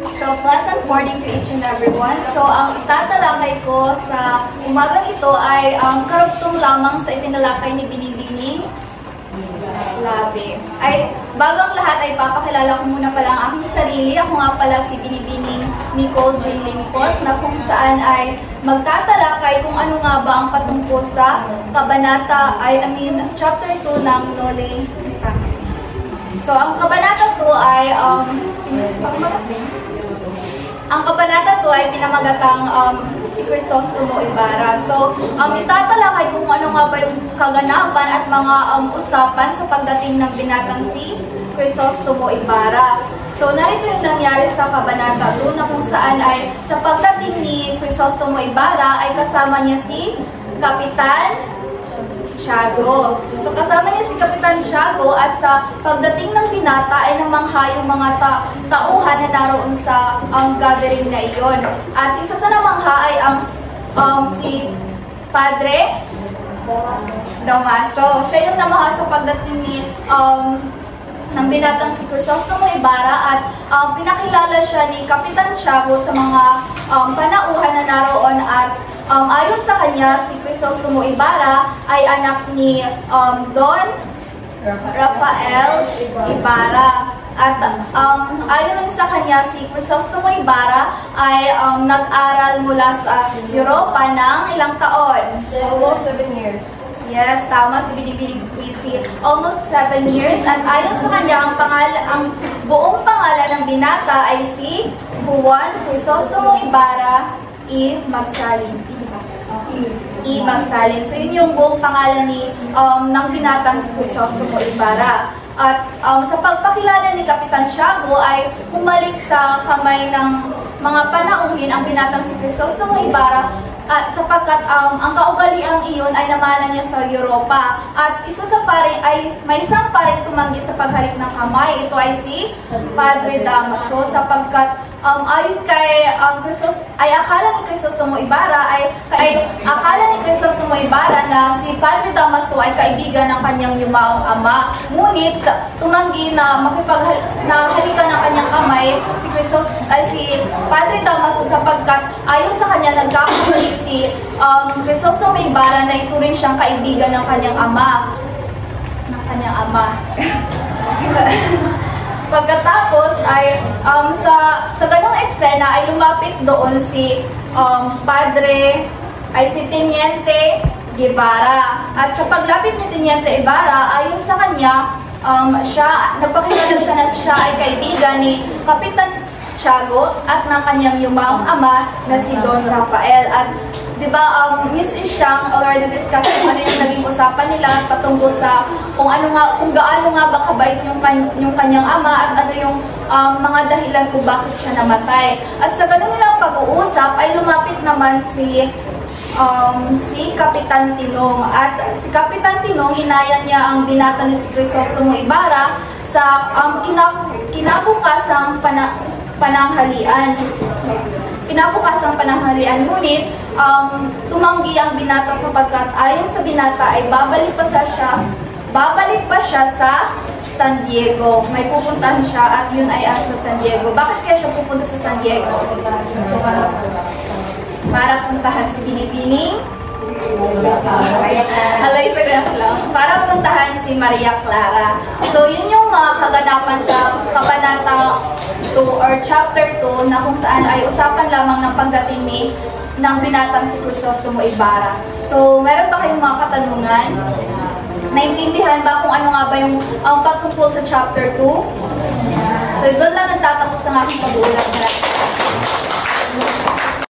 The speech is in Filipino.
So, pleasant morning to each and everyone. So, ang itatalakay ko sa umagang ito ay karugtong lamang sa itinalakay ni Binibining Labis. Bago ang lahat ay papakilala ko muna pala ang aking sarili. Ako nga pala si Binibining Nicole J. Limpot, na kung saan ay magtatalakay kung ano nga ba ang patungkol sa kabanata, chapter 2 ng Noli. So, ang kabanata 2 ay pinamagatang si Crisostomo Ibarra. So, itatalakay kung ano nga ba yung kaganapan at mga usapan sa pagdating ng binatang si Crisostomo Ibarra. So, narito yung nangyari sa kabanata 2 na kung saan ay sa pagdating ni Crisostomo Ibarra ay kasama niya si Kapitan Tiago. So, kasama niya si Kapitan Tiago at sa pagdating ng binata ay namangha yung mga tauhan na naroon sa gathering na iyon. At isa sa namangha ay si Padre Damaso. Siya yung namangha sa pagdating ng binatang si Crisostomo Ibarra at pinakilala siya ni Kapitan Tiago sa mga panauhan na naroon at ayon sa kanya, si Crisostomo Ibarra ay anak ni Don Rafael Ibarra. At ayon rin sa kanya, si Crisostomo Ibarra ay nag-aral mula sa Europa ng ilang taon. Almost 7 years. Yes, tama, si Binibining Luisi. Almost 7 years. At ayon sa kanya, ang buong pangalan ng binata ay si Juan Crisostomo Ibarra I. Magsalin. So, yun yung buong pangalan ng binatang si Crisostomo Ibarra. At sa pagpakilala ni Kapitan Tiago ay humalik sa kamay ng mga panauhin ang binatang si Crisostomo Ibarra sapagkat ang kaugaliang iyon ay namana niya sa Europa. At isa sa pare ay may isang paring tumanggi sa paghalik ng kamay. Ito ay si Padre Damaso sapagkat ayon kay akala ni Crisostomo Ibarra na si Padre Damaso ay kaibigan ng kanyang yumaong ama. Ngunit tumanggi na halikan ng kanyang kamay si Padre Damaso sapagkat ayon sa kanya nagkakamali si Crisostomo Ibarra na ito rin siyang kaibigan ng kanyang ama. Pagkatapos ay sa ganong eksena ay lumapit doon si Teniente Guevara. At sa paglapit ni Teniente Ibarra, ayon sa kanya, nagpakilala siya na siya ay kaibigan ni Kapitan Tiago at ng kanyang yumaong ama na si Don Rafael. At diba, Miss Isyang already discussed kung ano yung naging usapan nila patungkol sa kung gaano nga ba kabait yung kanyang ama at ano yung mga dahilan kung bakit siya namatay. At sa ganun nilang pag-uusap ay lumapit naman si Kapitan Tinong. At si Kapitan Tinong, inaya niya ang binata ni si Crisostomo Ibarra sa kinabukasang pananghalian. Ngunit tumanggi ang binata sapagkat ayon sa binata ay babalik pa siya sa San Diego. May pupuntahan siya at yun ay sa San Diego. Bakit kaya siya pupunta sa San Diego? Para puntahan si Binibining para puntahan si Maria Clara. So, yun yung kaganapan sa kabanata 2 or chapter 2 na kung saan ay usapan lamang ng pagdating ng binatang si Crisostomo Ibarra. So, meron ba kayong mga katanungan? Naintindihan ba kung ano nga ba yung pagtungkol sa chapter 2? So, doon lang nagtatapos ang aking pag-uulat.